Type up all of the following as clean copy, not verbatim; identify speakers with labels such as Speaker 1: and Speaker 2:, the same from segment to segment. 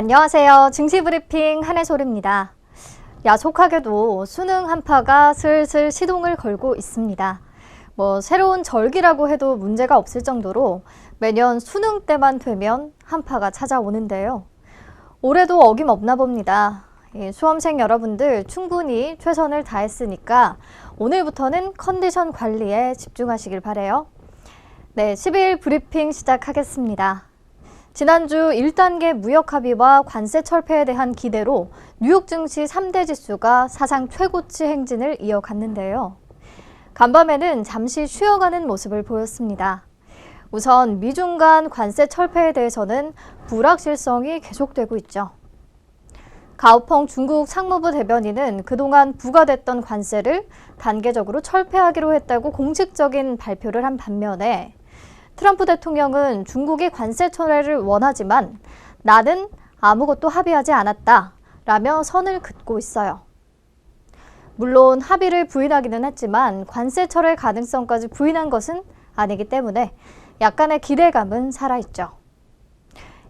Speaker 1: 안녕하세요. 증시브리핑 한혜솔입니다. 야속하게도 수능 한파가 슬슬 시동을 걸고 있습니다. 새로운 절기라고 해도 문제가 없을 정도로 매년 수능 때만 되면 한파가 찾아오는데요. 올해도 어김없나 봅니다. 수험생 여러분들 충분히 최선을 다했으니까 오늘부터는 컨디션 관리에 집중하시길 바라요. 네, 12일 브리핑 시작하겠습니다. 지난주 1단계 무역 합의와 관세 철폐에 대한 기대로 뉴욕 증시 3대 지수가 사상 최고치 행진을 이어갔는데요. 간밤에는 잠시 쉬어가는 모습을 보였습니다. 우선 미중 간 관세 철폐에 대해서는 불확실성이 계속되고 있죠. 가오펑 중국 상무부 대변인은 그동안 부과됐던 관세를 단계적으로 철폐하기로 했다고 공식적인 발표를 한 반면에 트럼프 대통령은 중국이 관세 철회를 원하지만 나는 아무것도 합의하지 않았다라며 선을 긋고 있어요. 물론 합의를 부인하기는 했지만 관세 철회 가능성까지 부인한 것은 아니기 때문에 약간의 기대감은 살아있죠.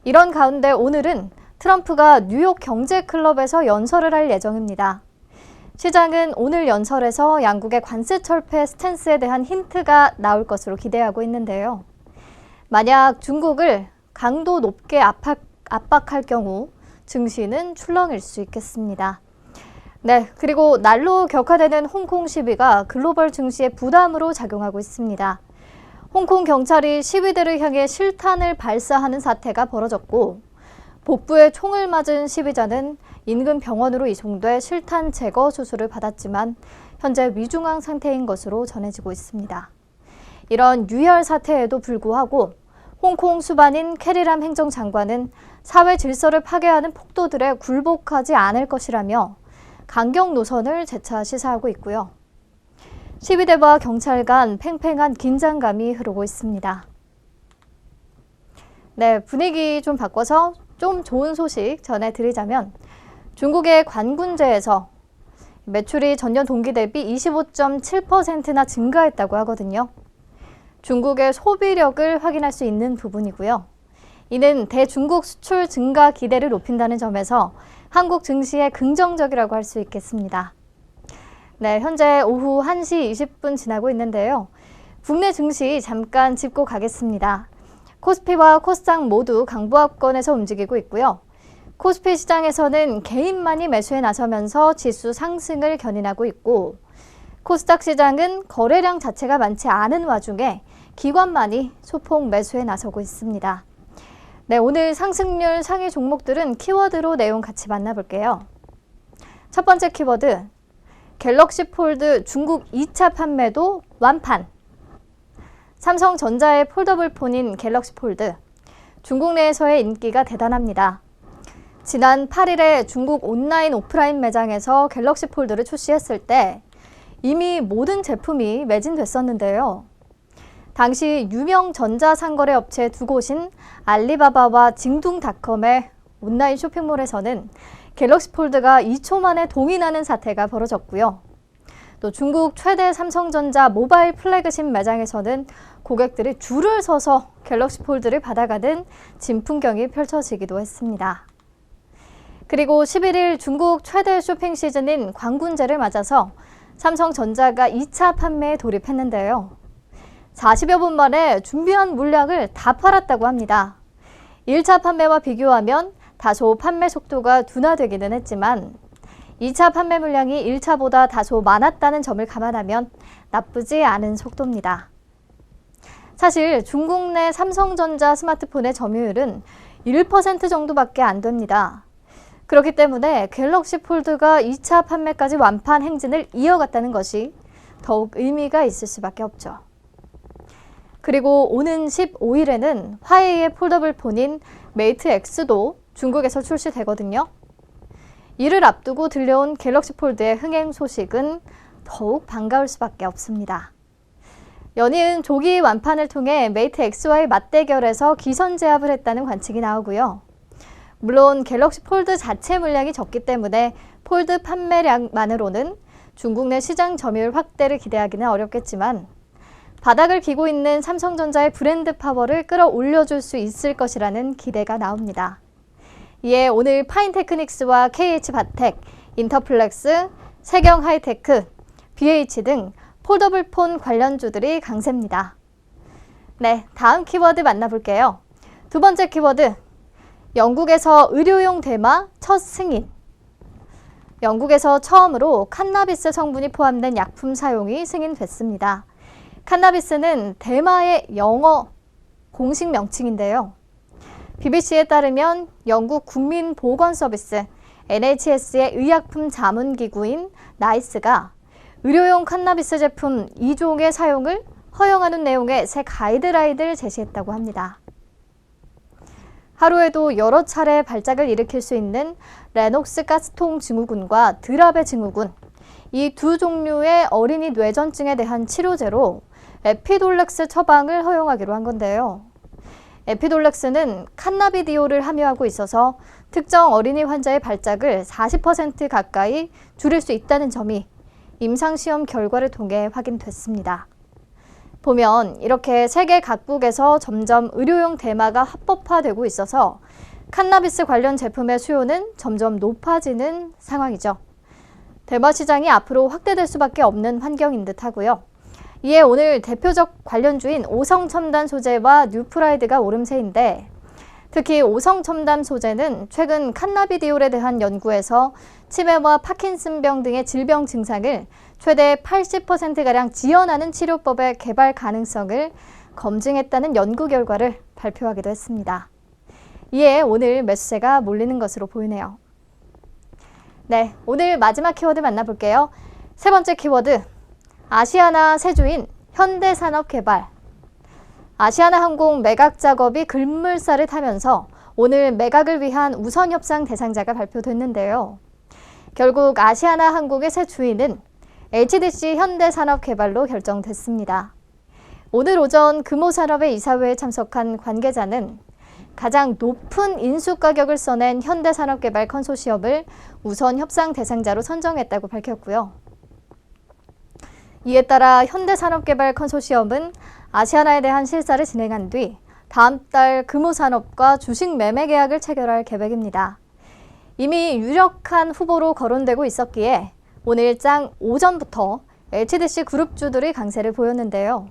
Speaker 1: 이런 가운데 오늘은 트럼프가 뉴욕 경제클럽에서 연설을 할 예정입니다. 시장은 오늘 연설에서 양국의 관세 철폐 스탠스에 대한 힌트가 나올 것으로 기대하고 있는데요. 만약 중국을 강도 높게 압박할 경우 증시는 출렁일 수 있겠습니다. 네, 그리고 날로 격화되는 홍콩 시위가 글로벌 증시에 부담으로 작용하고 있습니다. 홍콩 경찰이 시위대를 향해 실탄을 발사하는 사태가 벌어졌고 복부에 총을 맞은 시위자는 인근 병원으로 이송돼 실탄 제거 수술을 받았지만 현재 위중한 상태인 것으로 전해지고 있습니다. 이런 유혈 사태에도 불구하고 홍콩 수반인 캐리람 행정장관은 사회 질서를 파괴하는 폭도들에 굴복하지 않을 것이라며 강경 노선을 재차 시사하고 있고요. 시위대와 경찰 간 팽팽한 긴장감이 흐르고 있습니다. 네, 분위기 좀 바꿔서 좀 좋은 소식 전해드리자면 중국의 관군제에서 매출이 전년 동기 대비 25.7%나 증가했다고 하거든요. 중국의 소비력을 확인할 수 있는 부분이고요. 이는 대중국 수출 증가 기대를 높인다는 점에서 한국 증시에 긍정적이라고 할 수 있겠습니다. 네, 현재 오후 1시 20분 지나고 있는데요. 국내 증시 잠깐 짚고 가겠습니다. 코스피와 코스닥 모두 강보합권에서 움직이고 있고요. 코스피 시장에서는 개인만이 매수에 나서면서 지수 상승을 견인하고 있고 코스닥 시장은 거래량 자체가 많지 않은 와중에 기관만이 소폭 매수에 나서고 있습니다. 네, 오늘 상승률 상위 종목들은 키워드로 내용 같이 만나볼게요. 첫 번째 키워드, 갤럭시 폴드 중국 2차 판매도 완판. 삼성전자의 폴더블 폰인 갤럭시 폴드. 중국 내에서의 인기가 대단합니다. 지난 8일에 중국 온라인 오프라인 매장에서 갤럭시 폴드를 출시했을 때 이미 모든 제품이 매진됐었는데요. 당시 유명 전자상거래 업체 두 곳인 알리바바와 징둥닷컴의 온라인 쇼핑몰에서는 갤럭시 폴드가 2초 만에 동인하는 사태가 벌어졌고요. 또 중국 최대 삼성전자 모바일 플래그십 매장에서는 고객들이 줄을 서서 갤럭시 폴드를 받아가는 진풍경이 펼쳐지기도 했습니다. 그리고 11일 중국 최대 쇼핑 시즌인 광군제를 맞아서 삼성전자가 2차 판매에 돌입했는데요. 40여 분 만에 준비한 물량을 다 팔았다고 합니다. 1차 판매와 비교하면 다소 판매 속도가 둔화되기는 했지만 2차 판매 물량이 1차보다 다소 많았다는 점을 감안하면 나쁘지 않은 속도입니다. 사실 중국 내 삼성전자 스마트폰의 점유율은 1% 정도밖에 안 됩니다. 그렇기 때문에 갤럭시 폴드가 2차 판매까지 완판 행진을 이어갔다는 것이 더욱 의미가 있을 수밖에 없죠. 그리고 오는 15일에는 화웨이의 폴더블 폰인 메이트 X도 중국에서 출시되거든요. 이를 앞두고 들려온 갤럭시 폴드의 흥행 소식은 더욱 반가울 수밖에 없습니다. 연이은 조기 완판을 통해 메이트 X와의 맞대결에서 기선제압을 했다는 관측이 나오고요. 물론 갤럭시 폴드 자체 물량이 적기 때문에 폴드 판매량만으로는 중국 내 시장 점유율 확대를 기대하기는 어렵겠지만 바닥을 기고 있는 삼성전자의 브랜드 파워를 끌어올려줄 수 있을 것이라는 기대가 나옵니다. 이에 오늘 파인테크닉스와 KH바텍, 인터플렉스, 세경하이테크, BH 등 폴더블폰 관련주들이 강세입니다. 네, 다음 키워드 만나볼게요. 두 번째 키워드, 영국에서 의료용 대마 첫 승인. 영국에서 처음으로 칸나비스 성분이 포함된 약품 사용이 승인됐습니다. 칸나비스는 대마의 영어 공식 명칭인데요. BBC에 따르면 영국 국민보건서비스 NHS의 의약품 자문기구인 나이스가 의료용 칸나비스 제품 2종의 사용을 허용하는 내용의 새 가이드라인을 제시했다고 합니다. 하루에도 여러 차례 발작을 일으킬 수 있는 레녹스 가스통 증후군과 드라베 증후군, 이 두 종류의 어린이 뇌전증에 대한 치료제로 에피돌렉스 처방을 허용하기로 한 건데요. 에피돌렉스는 칸나비디올을 함유하고 있어서 특정 어린이 환자의 발작을 40% 가까이 줄일 수 있다는 점이 임상시험 결과를 통해 확인됐습니다. 보면 이렇게 세계 각국에서 점점 의료용 대마가 합법화되고 있어서 칸나비스 관련 제품의 수요는 점점 높아지는 상황이죠. 대마 시장이 앞으로 확대될 수밖에 없는 환경인 듯 하고요. 이에 오늘 대표적 관련주인 오성첨단 소재와 뉴프라이드가 오름세인데, 특히 오성첨단 소재는 최근 칸나비디올에 대한 연구에서 치매와 파킨슨병 등의 질병 증상을 최대 80%가량 지연하는 치료법의 개발 가능성을 검증했다는 연구 결과를 발표하기도 했습니다. 이에 오늘 매수세가 몰리는 것으로 보이네요. 네, 오늘 마지막 키워드 만나볼게요. 세 번째 키워드, 아시아나 세주인 현대산업개발. 아시아나항공 매각 작업이 급물살을 타면서 오늘 매각을 위한 우선 협상 대상자가 발표됐는데요. 결국 아시아나항공의 새 주인은 HDC 현대산업개발로 결정됐습니다. 오늘 오전 금호산업의 이사회에 참석한 관계자는 가장 높은 인수 가격을 써낸 현대산업개발 컨소시엄을 우선 협상 대상자로 선정했다고 밝혔고요. 이에 따라 현대산업개발 컨소시엄은 아시아나에 대한 실사를 진행한 뒤 다음 달 금호산업과 주식 매매 계약을 체결할 계획입니다. 이미 유력한 후보로 거론되고 있었기에 오늘장 오전부터 HDC 그룹주들이 강세를 보였는데요.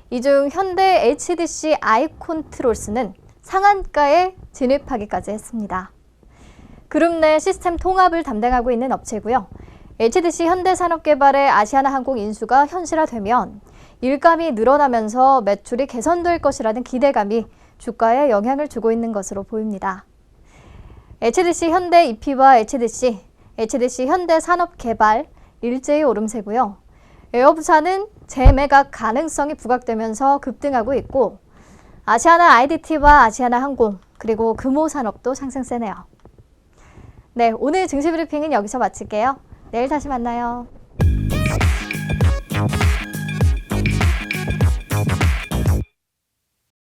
Speaker 1: 이 중 현대 HDC 아이콘트롤스는 상한가에 진입하기까지 했습니다. 그룹 내 시스템 통합을 담당하고 있는 업체고요. HDC 현대산업개발의 아시아나항공 인수가 현실화되면 일감이 늘어나면서 매출이 개선될 것이라는 기대감이 주가에 영향을 주고 있는 것으로 보입니다. HDC 현대 EP와 HDC 현대산업개발 일제히 오름세고요. 에어부산은 재매각 가능성이 부각되면서 급등하고 있고, 아시아나 IDT와 아시아나항공 그리고 금호산업도 상승세네요. 네, 오늘 증시 브리핑은 여기서 마칠게요. 내일 다시 만나요.